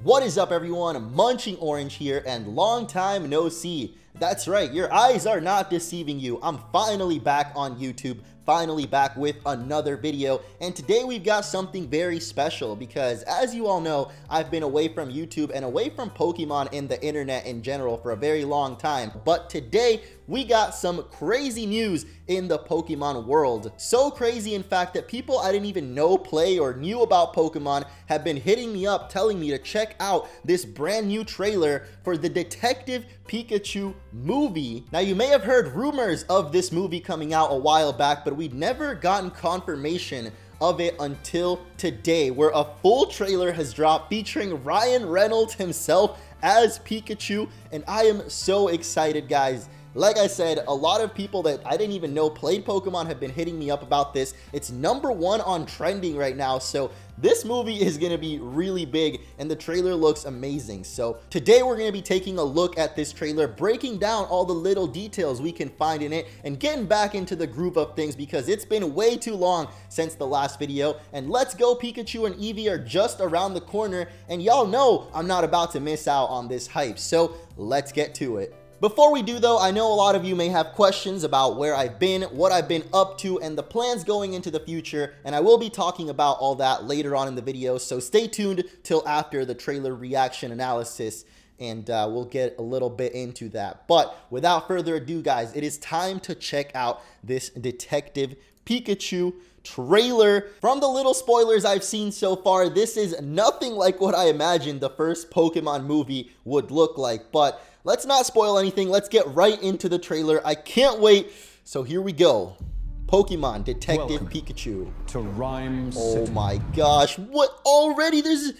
What is up, everyone? Munching Orange here, and long time no see. That's right, your eyes are not deceiving you. I'm finally back on YouTube, finally back with another video, and today we've got something very special because, as you all know, I've been away from YouTube and away from Pokemon and the internet in general for a very long time. But today we got some crazy news in the Pokemon world. So crazy, in fact, that people I didn't even know play or knew about Pokemon have been hitting me up telling me to check out this brand new trailer for the Detective Pikachu movie. Now, you may have heard rumors of this movie coming out a while back, but we'd never gotten confirmation of it until today, where a full trailer has dropped featuring Ryan Reynolds himself as Pikachu, and I am so excited, guys. Like I said, a lot of people that I didn't even know played Pokemon have been hitting me up about this. It's #1 on trending right now, so this movie is going to be really big, and the trailer looks amazing. So today we're going to be taking a look at this trailer, breaking down all the little details we can find in it, and getting back into the groove of things because it's been way too long since the last video. And Let's Go Pikachu and Eevee are just around the corner, and y'all know I'm not about to miss out on this hype. So let's get to it. Before we do, though, I know a lot of you may have questions about where I've been, what I've been up to, and the plans going into the future, and I will be talking about all that later on in the video, so stay tuned till after the trailer reaction analysis, and we'll get a little bit into that. But without further ado, guys, it is time to check out this Detective Pikachu trailer. From the little spoilers I've seen so far, this is nothing like what I imagined the first Pokemon movie would look like, but let's not spoil anything. Let's get right into the trailer. I can't wait. So here we go. Pokemon Detective Pikachu. To Rhyme Oh City. my gosh. What already? There's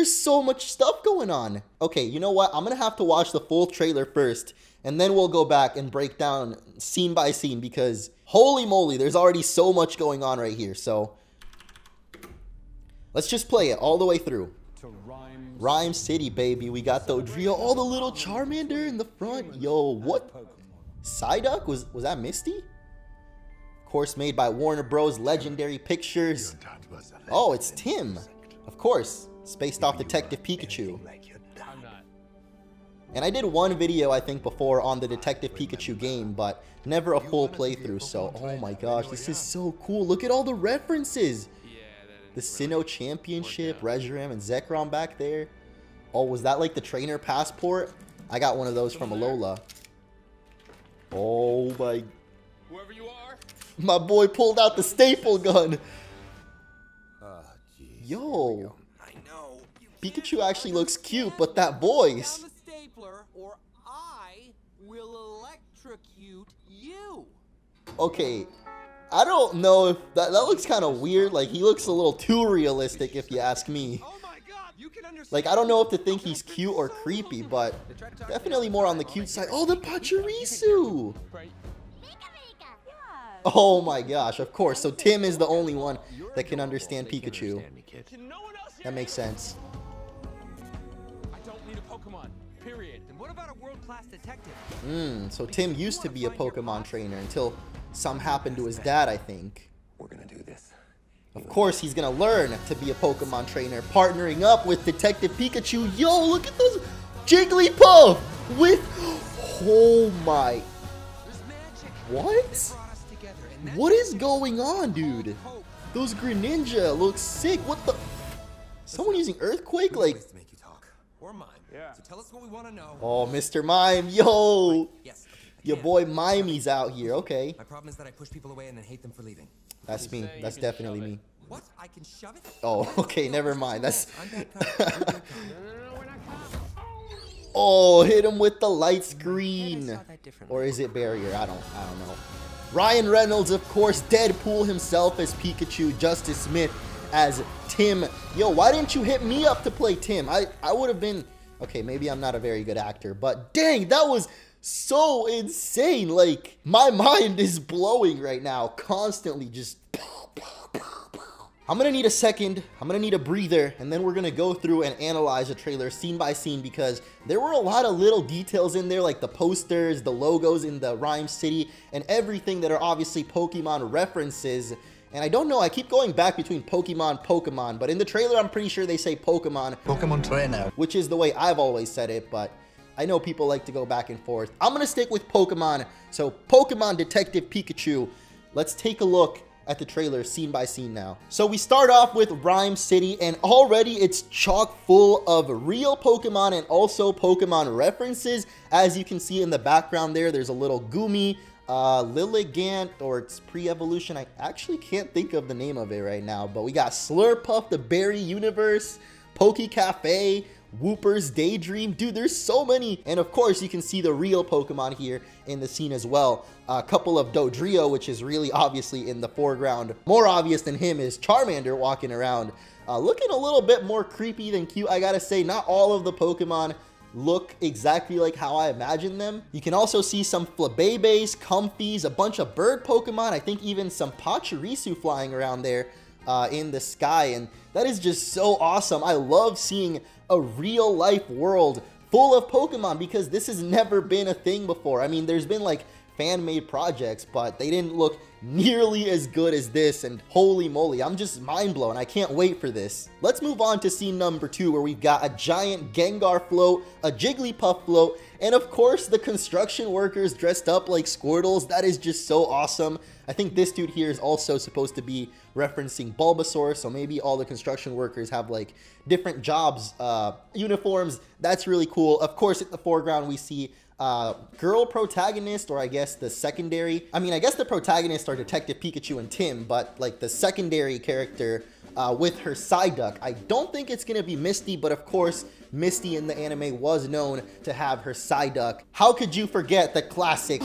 so much stuff going on. Okay, you know what? I'm going to have to watch the full trailer first, and then we'll go back and break down scene by scene because holy moly, there's already so much going on right here. So let's just play it all the way through. Rhyme City, baby. We got the Dodrio. Oh, the little Charmander in the front. Yo, what? Psyduck? Was that Misty? Of course, made by Warner Bros. Legendary Pictures. Oh, it's Tim. Of course. It's based off Detective Pikachu. And I did one video, I think, before on the Detective Pikachu game, but never a full playthrough. So, oh my gosh, this is so cool. Look at all the references. The Sinnoh Championship, Reshiram, and Zekrom back there. Oh, was that like the trainer passport? I got one of those from Alola. Oh my. Whoever you are. My boy pulled out the staple gun. Yo. I know. Pikachu actually looks cute, but that voice. The stapler, or I will electrocute you. Okay. I don't know if that looks kind of weird. Like, he looks a little too realistic if you ask me. Oh my God, you can understand. Like, I don't know if to think he's cute or creepy, but definitely more on the cute side. Oh, the Pachirisu! Oh my gosh, of course. So Tim is the only one that can understand Pikachu. That makes sense. I don't need a Pokemon. Period. Then what about a world-class detective? So Tim used to be a Pokemon trainer until something happened to his dad, I think. We're gonna do this. Of course, he's gonna learn to be a Pokemon trainer, partnering up with Detective Pikachu. Yo, look at those Jigglypuff with, oh my, what? What is going on, dude? Those Greninja look sick. What the? Someone using Earthquake? Like, To make you talk, or mime. Yeah. So tell us what we want to know. oh, Mr. Mime, yo. Yes. Your boy Mimey's out here, okay. My problem is that I push people away and then hate them for leaving. That's me. That's definitely me. What? I can shove it? Oh, okay, never mind. That's. I'm that kind. No, we're not Oh, hit him with the light screen. saw that differently. Or is it barrier? I don't know. Ryan Reynolds, of course, Deadpool himself as Pikachu, Justice Smith as Tim. Yo, why didn't you hit me up to play Tim? I would have been. Okay, maybe I'm not a very good actor, but dang, that was so insane. Like, my mind is blowing right now, constantly just. I'm gonna need a second, I'm gonna need a breather, and then we're gonna go through and analyze the trailer scene by scene because there were a lot of little details in there, like the posters, the logos in the Rhyme City, and everything that are obviously Pokemon references. And I don't know, I keep going back between Pokemon, but in the trailer, I'm pretty sure they say Pokemon Trainer. which is the way I've always said it, but I know people like to go back and forth. I'm gonna stick with Pokemon. So Pokemon Detective Pikachu. Let's take a look at the trailer scene by scene now. So we start off with Rhyme City, and already it's chock full of real Pokemon and also Pokemon references. As you can see in the background there's a little Goomy, Lilligant, or it's pre-evolution. I actually can't think of the name of it right now, but we got Slurpuff, the Berry Universe, Poke Cafe, Wooper's Daydream. Dude, there's so many. And of course, you can see the real Pokemon here in the scene as well. A couple of Dodrio, which is really obviously in the foreground. More obvious than him is Charmander walking around, looking a little bit more creepy than cute, I gotta say. Not all of the Pokemon look exactly like how I imagined them. You can also see some Flabébés, Comfies, a bunch of bird Pokemon. I think even some Pachirisu flying around there in the sky, and that is just so awesome. I love seeing a real life world full of Pokemon because this has never been a thing before. I mean, there's been like fan-made projects, but they didn't look nearly as good as this, and holy moly, I'm just mind blown. I can't wait for this. Let's move on to scene number 2, where we've got a giant Gengar float, a Jigglypuff float, and of course the construction workers dressed up like Squirtles. That is just so awesome. I think this dude here is also supposed to be referencing Bulbasaur, so maybe all the construction workers have like different jobs, uniforms. That's really cool. Of course, in the foreground we see girl protagonist, or I guess the secondary. I mean, I guess the protagonists are Detective Pikachu and Tim, but like the secondary character with her Psyduck. I don't think it's gonna be Misty, but of course, Misty in the anime was known to have her Psyduck. How could you forget the classic?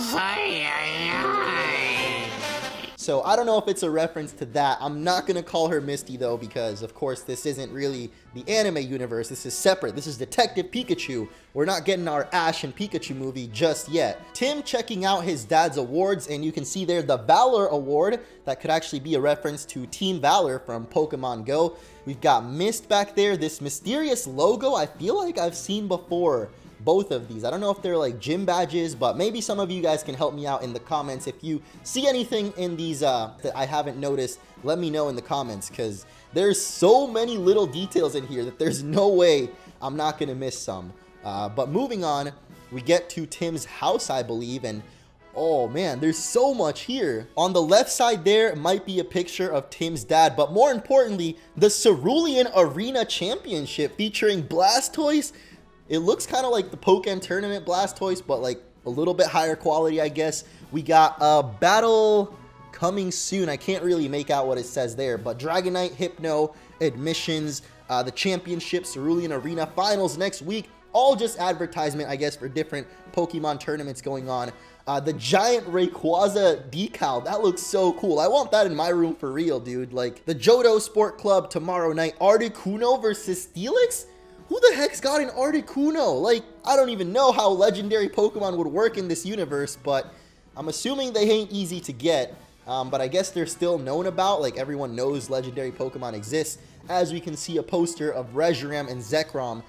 So I don't know if it's a reference to that. I'm not gonna call her Misty though, because of course this isn't really the anime universe. This is separate. This is Detective Pikachu. We're not getting our Ash and Pikachu movie just yet. Tim checking out his dad's awards, and you can see there the Valor Award. That could actually be a reference to Team Valor from Pokemon Go. We've got Mist back there. This mysterious logo I feel like I've seen before. Both of these. I don't know if they're like gym badges, but maybe some of you guys can help me out in the comments. If you see anything in these that I haven't noticed, let me know in the comments, because there's so many little details in here that there's no way I'm not gonna miss some. But moving on, we get to Tim's house, I believe, and oh man, there's so much here. On the left side there might be a picture of Tim's dad, but more importantly, the Cerulean Arena Championship featuring Blastoise. It looks kind of like the Pokken Tournament Blastoise, but like a little bit higher quality, I guess. We got a battle coming soon. I can't really make out what it says there, but Dragonite, Hypno, admissions, the championship, Cerulean Arena finals next week. All just advertisement, I guess, for different Pokemon tournaments going on. The giant Rayquaza decal, that looks so cool. I want that in my room for real, dude. Like the Johto Sport Club tomorrow night, Articuno versus Steelix? Who the heck's got an Articuno? Like, I don't even know how legendary Pokemon would work in this universe, but I'm assuming they ain't easy to get. But I guess they're still known about, like everyone knows legendary Pokemon exists, as we can see a poster of Reshiram and Zekrom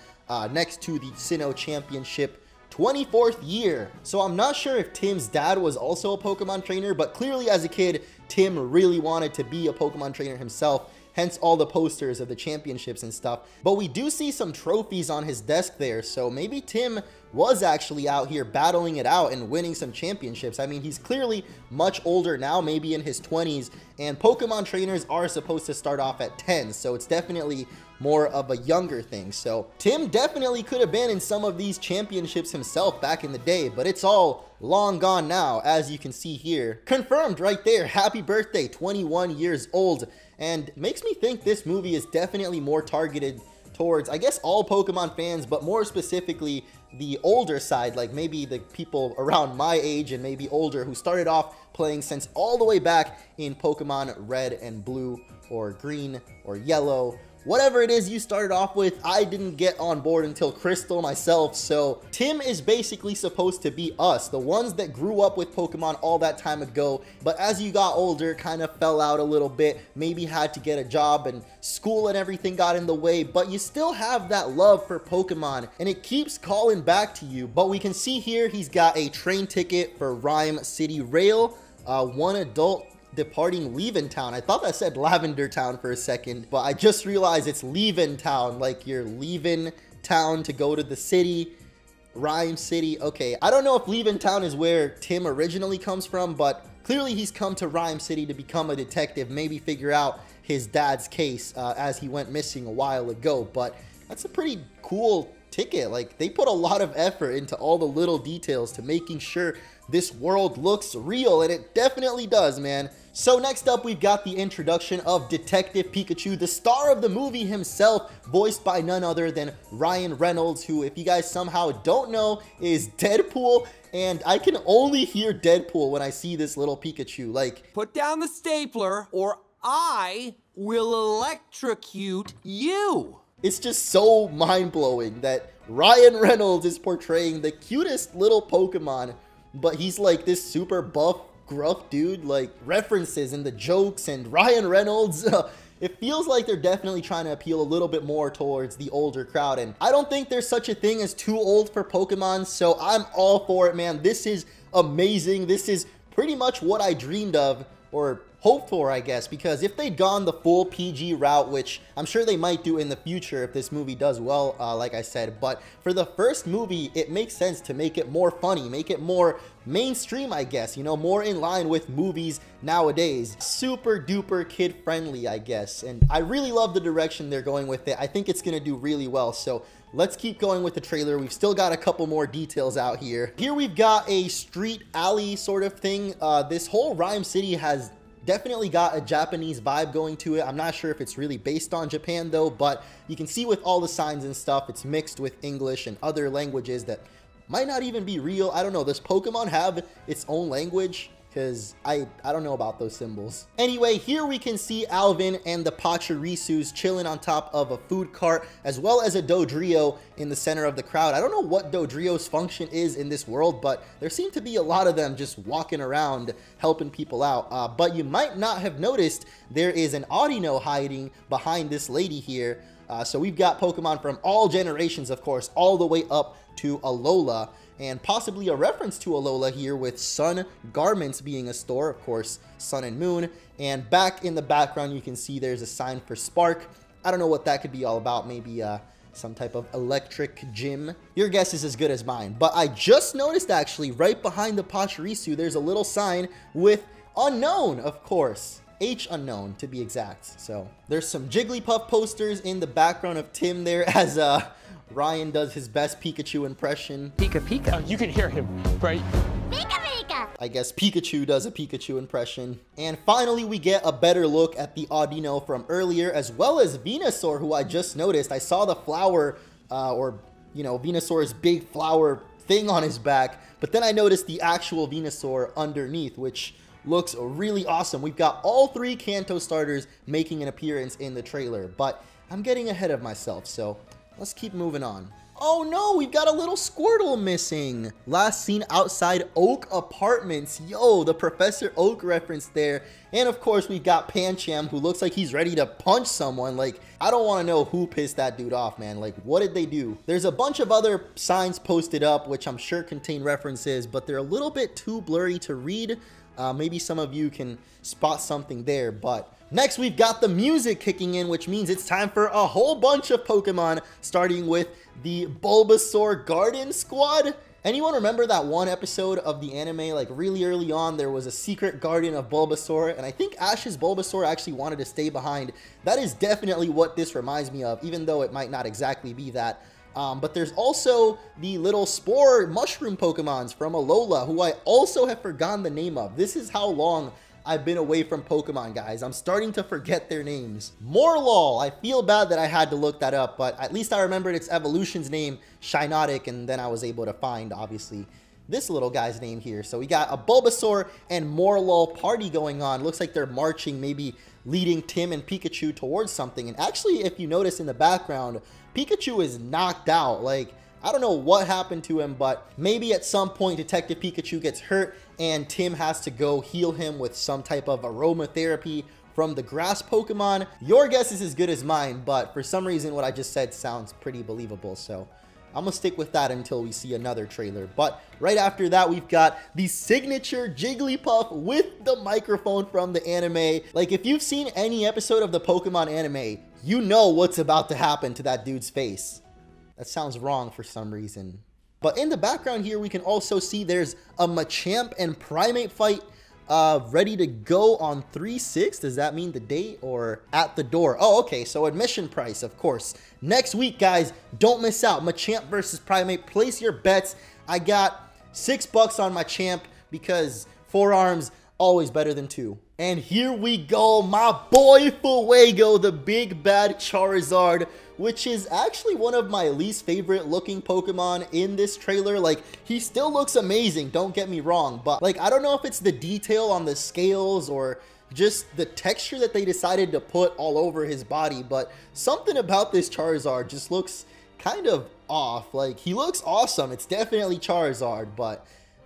next to the Sinnoh Championship 24th year. So I'm not sure if Tim's dad was also a Pokemon trainer, but clearly as a kid, Tim really wanted to be a Pokemon trainer himself. Hence all the posters of the championships and stuff. But we do see some trophies on his desk there, so maybe Tim was actually out here battling it out and winning some championships. I mean, he's clearly much older now, maybe in his 20s, and Pokemon trainers are supposed to start off at 10, so it's definitely more of a younger thing. So Tim definitely could have been in some of these championships himself back in the day, but it's all long gone now, as you can see here. Confirmed right there. Happy birthday, 21 years old. And makes me think this movie is definitely more targeted towards, I guess, all Pokemon fans, but more specifically the older side, like maybe the people around my age and maybe older who started off playing since all the way back in Pokemon Red and Blue or Green or Yellow. Whatever it is you started off with, I didn't get on board until Crystal myself, so Tim is basically supposed to be us, the ones that grew up with Pokemon all that time ago, but as you got older, kind of fell out a little bit, maybe had to get a job and school and everything got in the way, but you still have that love for Pokemon, and it keeps calling back to you. But we can see here, he's got a train ticket for Rhyme City Rail, one adult departing Leavin' Town. I thought that said Lavender Town for a second, but I just realized it's Leavin' Town, like you're leaving town to go to the city. Rhyme City. Okay, I don't know if Leavin' Town is where Tim originally comes from, but clearly he's come to Rhyme City to become a detective, maybe figure out his dad's case as he went missing a while ago. But that's a pretty cool ticket. Like, they put a lot of effort into all the little details to making sure this world looks real, and it definitely does, man. So next up, we've got the introduction of Detective Pikachu, the star of the movie himself, voiced by none other than Ryan Reynolds, who, if you guys somehow don't know, is Deadpool. And I can only hear Deadpool when I see this little Pikachu. Like, Put down the stapler, or I will electrocute you. it's just so mind-blowing that Ryan Reynolds is portraying the cutest little Pokemon, but he's like this super buff, gruff dude. Like, references and the jokes and Ryan Reynolds, it feels like they're definitely trying to appeal a little bit more towards the older crowd, and I don't think there's such a thing as too old for Pokemon, so I'm all for it, man. This is amazing. This is pretty much what I dreamed of, or hoped for, I guess, because if they'd gone the full PG route, which I'm sure they might do in the future if this movie does well, like I said, but for the first movie, it makes sense to make it more funny, make it more mainstream, I guess, you know, more in line with movies nowadays. Super duper kid friendly, I guess, and I really love the direction they're going with it. I think it's gonna do really well, so let's keep going with the trailer. We've still got a couple more details out here. Here we've got a street alley sort of thing. This whole Rhyme City has definitely got a Japanese vibe going to it. I'm not sure if it's really based on Japan though, but you can see with all the signs and stuff, it's mixed with English and other languages that might not even be real. I don't know. Does Pokemon have its own language? Because I don't know about those symbols. Anyway, here we can see Alvin and the Pachirisus chilling on top of a food cart, as well as a Dodrio in the center of the crowd. I don't know what Dodrio's function is in this world, but there seem to be a lot of them just walking around helping people out. But you might not have noticed there is an Audino hiding behind this lady here. So we've got Pokemon from all generations, of course, all the way up to Alola, and possibly a reference to Alola here with Sun Garments being a store, of course, Sun and Moon. And back in the background, you can see there's a sign for Spark. I don't know what that could be all about. Maybe some type of electric gym. Your guess is as good as mine. But I just noticed, actually, right behind the Pachirisu, there's a little sign with Unknown, of course. H unknown, to be exact. So there's some Jigglypuff posters in the background of Tim there as Ryan does his best Pikachu impression. Pika Pika. You can hear him, right? Pika Pika! I guess Pikachu does a Pikachu impression. And finally, we get a better look at the Audino from earlier, as well as Venusaur, who I just noticed. I saw the flower, or, you know, Venusaur's big flower thing on his back, but then I noticed the actual Venusaur underneath, which looks really awesome. We've got all three Kanto starters making an appearance in the trailer, but I'm getting ahead of myself, so let's keep moving on. Oh no, we've got a little Squirtle missing. Last seen outside Oak Apartments. Yo, the Professor Oak reference there. And of course, we've got Pancham, who looks like he's ready to punch someone. Like, I don't want to know who pissed that dude off, man. Like, what did they do? There's a bunch of other signs posted up, which I'm sure contain references, but they're a little bit too blurry to read. Maybe some of you can spot something there, but next we've got the music kicking in, which means it's time for a whole bunch of Pokemon, starting with the Bulbasaur Garden Squad. Anyone remember that one episode of the anime, like really early on, there was a secret garden of Bulbasaur, and I think Ash's Bulbasaur actually wanted to stay behind. That is definitely what this reminds me of, even though it might not exactly be that. But there's also the little spore mushroom Pokemons from Alola, who I also have forgotten the name of. This is how long I've been away from Pokemon, guys. I'm starting to forget their names. Morlul, I feel bad that I had to look that up, but at least I remembered its evolution's name, Shiinotic, and then I was able to find, obviously, this little guy's name here. So we got a Bulbasaur and Morlul party going on. Looks like they're marching, maybe leading Tim and Pikachu towards something. And actually, if you notice in the background, Pikachu is knocked out. Like, I don't know what happened to him, but maybe at some point Detective Pikachu gets hurt and Tim has to go heal him with some type of aromatherapy from the grass Pokemon. Your guess is as good as mine, but for some reason what I just said sounds pretty believable, so I'm gonna stick with that until we see another trailer. But right after that, we've got the signature Jigglypuff with the microphone from the anime. Like, if you've seen any episode of the Pokemon anime, you know what's about to happen to that dude's face. That sounds wrong for some reason. But in the background here, we can also see there's a Machamp and Primate Fight ready to go on 3/6. Does that mean the date or at the door? Oh, okay, so admission price, of course. Next week, guys, don't miss out. Machamp versus Primate. Place your bets. I got $6 on Machamp because 4 arms, always better than 2. And here we go, my boy Fuego, the big bad Charizard, which is actually one of my least favorite looking Pokemon in this trailer. Like, he still looks amazing, don't get me wrong, but like, I don't know if it's the detail on the scales or just the texture that they decided to put all over his body, but something about this Charizard just looks kind of off. Like, he looks awesome, it's definitely Charizard, but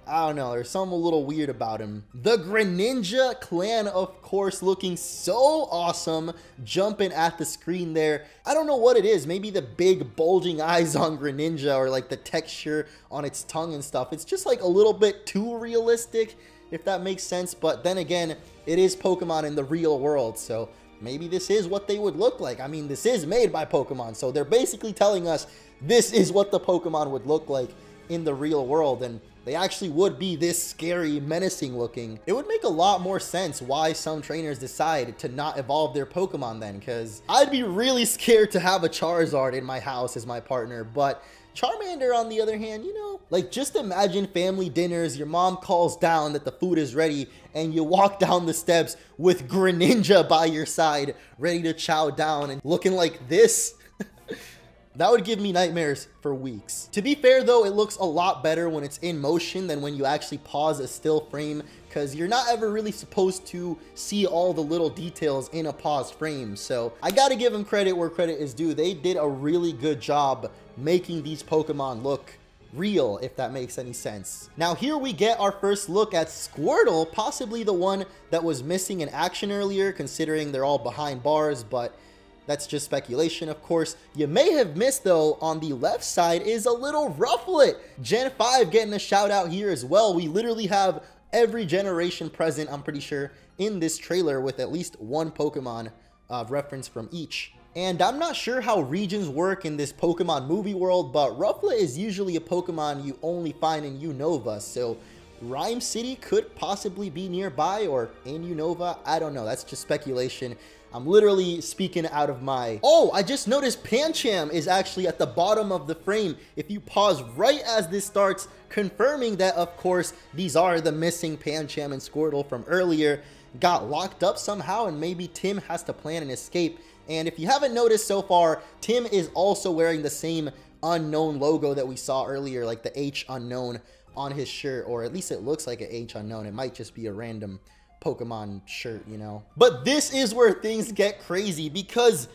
I don't know, there's something a little weird about him. The Greninja clan, of course, looking so awesome, jumping at the screen there. I don't know what it is, maybe the big bulging eyes on Greninja or like the texture on its tongue and stuff. It's just like a little bit too realistic, if that makes sense. But then again, it is Pokemon in the real world, so maybe this is what they would look like. I mean, this is made by Pokemon, so they're basically telling us this is what the Pokemon would look like in the real world, and they actually would be this scary, menacing looking. It would make a lot more sense why some trainers decide to not evolve their Pokemon then, because I'd be really scared to have a Charizard in my house as my partner. But Charmander, on the other hand, you know, like, just imagine family dinners, your mom calls down that the food is ready, and you walk down the steps with Greninja by your side, ready to chow down and looking like this. That would give me nightmares for weeks. To be fair though, it looks a lot better when it's in motion than when you actually pause a still frame, because you're not ever really supposed to see all the little details in a paused frame. So I gotta give them credit where credit is due. They did a really good job making these Pokemon look real, if that makes any sense. Now here we get our first look at Squirtle, possibly the one that was missing in action earlier, considering they're all behind bars, but that's just speculation, of course. You may have missed, though, on the left side is a little Rufflet. Gen 5 getting a shout out here as well. We literally have every generation present, I'm pretty sure, in this trailer with at least one Pokemon reference from each. And I'm not sure how regions work in this Pokemon movie world, but Rufflet is usually a Pokemon you only find in Unova, so Rhyme City could possibly be nearby or in Unova. I don't know, that's just speculation. I'm literally speaking out of my... Oh, I just noticed Pancham is actually at the bottom of the frame. If you pause right as this starts, confirming that, of course, these are the missing Pancham and Squirtle from earlier. Got locked up somehow, and maybe Tim has to plan an escape. And if you haven't noticed so far, Tim is also wearing the same unknown logo that we saw earlier, like the H unknown on his shirt, or at least it looks like an H unknown. It might just be a random Pokemon shirt, you know. But this is where things get crazy, because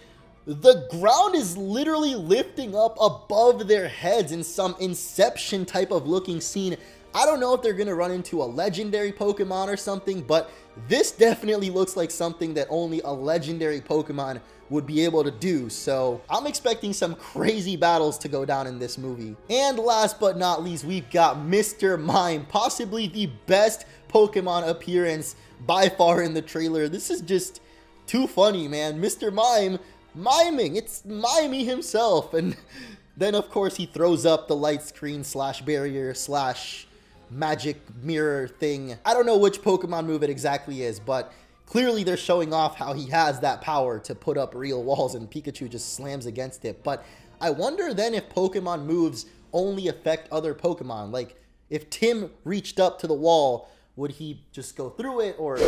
the ground is literally lifting up above their heads in some Inception type of looking scene. I don't know if they're gonna run into a legendary Pokemon or something, but this definitely looks like something that only a legendary Pokemon would be able to do. So I'm expecting some crazy battles to go down in this movie. And last but not least, we've got Mr. Mime, possibly the best Pokemon appearance by far in the trailer. This is just too funny, man. Mr. Mime miming. It's Mimey himself. And then of course he throws up the light screen slash barrier slash magic mirror thing. I don't know which Pokemon move it exactly is, but clearly they're showing off how he has that power to put up real walls, and Pikachu just slams against it. But I wonder then if Pokemon moves only affect other Pokemon. Like, if Tim reached up to the wall, would he just go through it, or...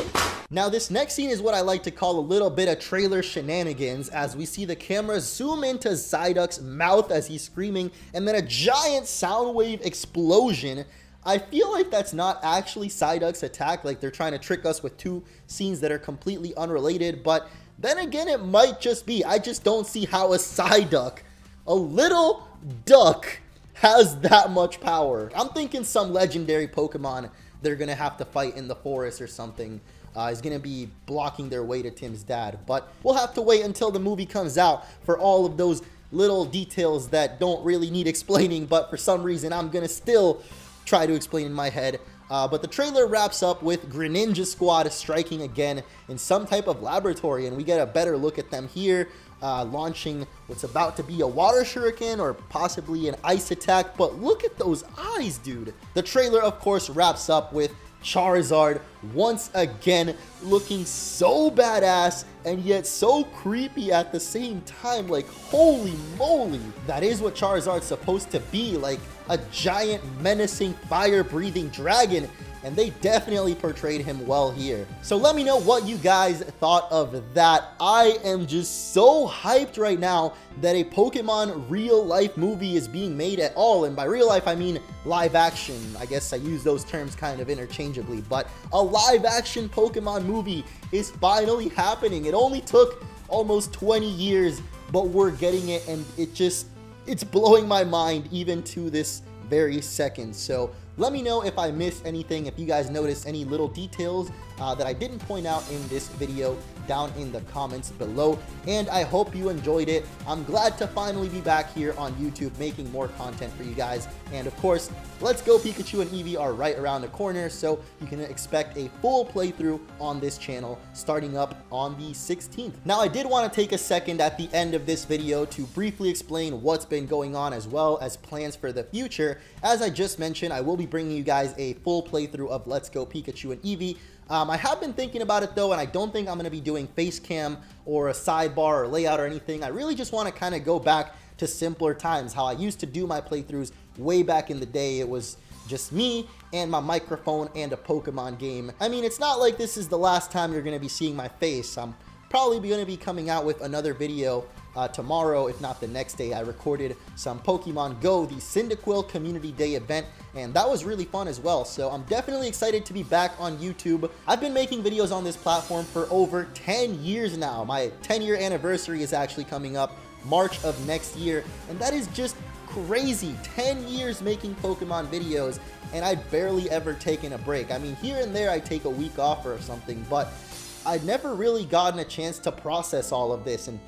Now this next scene is what I like to call a little bit of trailer shenanigans, as we see the camera zoom into Psyduck's mouth as he's screaming, and then a giant sound wave explosion. I feel like that's not actually Psyduck's attack, like they're trying to trick us with two scenes that are completely unrelated, but then again it might just be. I just don't see how a Psyduck, a little duck, has that much power. I'm thinking some legendary Pokemon they're gonna have to fight in the forest or something is gonna be blocking their way to Tim's dad, but we'll have to wait until the movie comes out for all of those little details that don't really need explaining, but for some reason I'm gonna still try to explain in my head. But the trailer wraps up with Greninja Squad striking again in some type of laboratory, and we get a better look at them here, launching what's about to be a water shuriken or possibly an ice attack. But look at those eyes, dude. The trailer, of course, wraps up with Charizard once again looking so badass and yet so creepy at the same time. Like, holy moly, that is what Charizard's supposed to be, like a giant menacing fire breathing dragon, and they definitely portrayed him well here. So let me know what you guys thought of that. I am just so hyped right now that a Pokemon real life movie is being made at all, and by real life I mean live action. I guess I use those terms kind of interchangeably, but a live action Pokemon movie is finally happening. It only took almost 20 years, but we're getting it, and it's blowing my mind even to this very second. So let me know if I missed anything, if you guys noticed any little details that I didn't point out in this video down in the comments below, and I hope you enjoyed it. I'm glad to finally be back here on YouTube making more content for you guys, and of course, Let's Go Pikachu and Eevee are right around the corner, so you can expect a full playthrough on this channel starting up on the 16th. Now, I did want to take a second at the end of this video to briefly explain what's been going on as well as plans for the future. As I just mentioned, I will be bringing you guys a full playthrough of Let's Go Pikachu and Eevee. I have been thinking about it though, and I don't think I'm going to be doing face cam or a sidebar or layout or anything. I really just want to kind of go back to simpler times, how I used to do my playthroughs way back in the day. It was just me and my microphone and a Pokemon game. I mean, it's not like this is the last time you're going to be seeing my face. I'm probably going to be coming out with another video tomorrow, if not the next day. I recorded some Pokemon Go, the Cyndaquil Community Day event, and that was really fun as well. So I'm definitely excited to be back on YouTube. I've been making videos on this platform for over 10 years now. My 10-year anniversary is actually coming up March of next year, and that is just crazy. 10 years making Pokemon videos, and I've barely ever taken a break. I mean, here and there I take a week off or something, but I've never really gotten a chance to process all of this and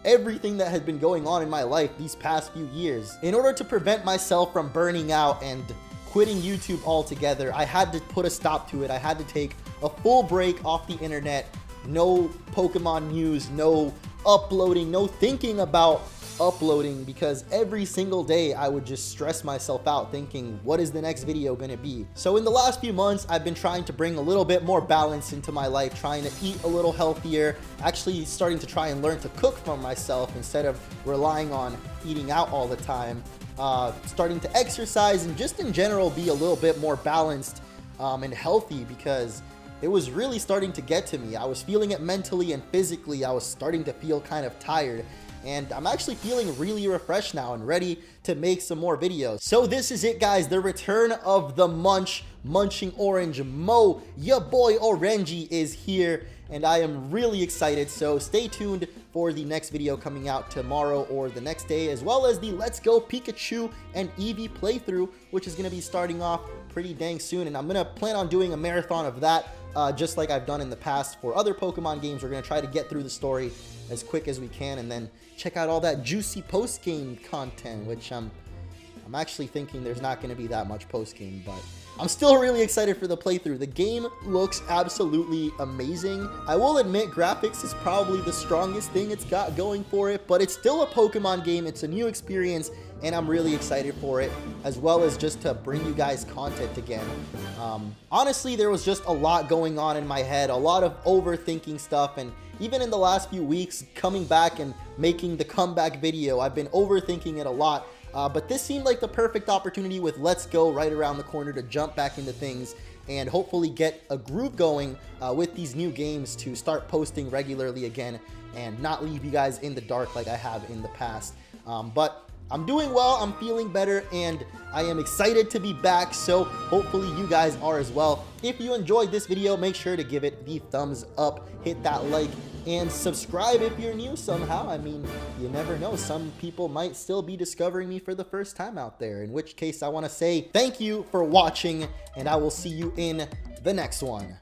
everything that has been going on in my life these past few years. In order to prevent myself from burning out and quitting YouTube altogether, I had to put a stop to it. I had to take a full break off the internet. No Pokemon news, no uploading, no thinking about uploading, because every single day I would just stress myself out thinking, what is the next video gonna be? So in the last few months, I've been trying to bring a little bit more balance into my life, trying to eat a little healthier, actually starting to try and learn to cook for myself instead of relying on eating out all the time, starting to exercise, and just in general be a little bit more balanced and healthy, because it was really starting to get to me. I was feeling it mentally and physically. I was starting to feel kind of tired, and I'm actually feeling really refreshed now and ready to make some more videos. So this is it, guys, the return of the Munching Orange Mo. Ya boy Orangey is here, and I am really excited. So stay tuned for the next video coming out tomorrow or the next day, as well as the Let's Go Pikachu and Eevee playthrough, which is going to be starting off pretty dang soon, and I'm going to plan on doing a marathon of that, just like I've done in the past for other Pokemon games. We're going to try to get through the story as quick as we can, and then check out all that juicy post-game content, which I'm actually thinking there's not going to be that much post-game, but I'm still really excited for the playthrough. The game looks absolutely amazing. I will admit graphics is probably the strongest thing it's got going for it, but it's still a Pokemon game. It's a new experience, and I'm really excited for it, as well as just to bring you guys content again. Honestly, there was just a lot going on in my head, a lot of overthinking stuff, and even in the last few weeks, coming back and making the comeback video, I've been overthinking it a lot. But this seemed like the perfect opportunity with Let's Go right around the corner to jump back into things and hopefully get a groove going with these new games to start posting regularly again and not leave you guys in the dark like I have in the past. But I'm doing well, I'm feeling better, and I am excited to be back, so hopefully you guys are as well. If you enjoyed this video, make sure to give it the thumbs up, hit that like, and subscribe if you're new somehow. I mean, you never know, some people might still be discovering me for the first time out there, in which case I want to say thank you for watching, and I will see you in the next one.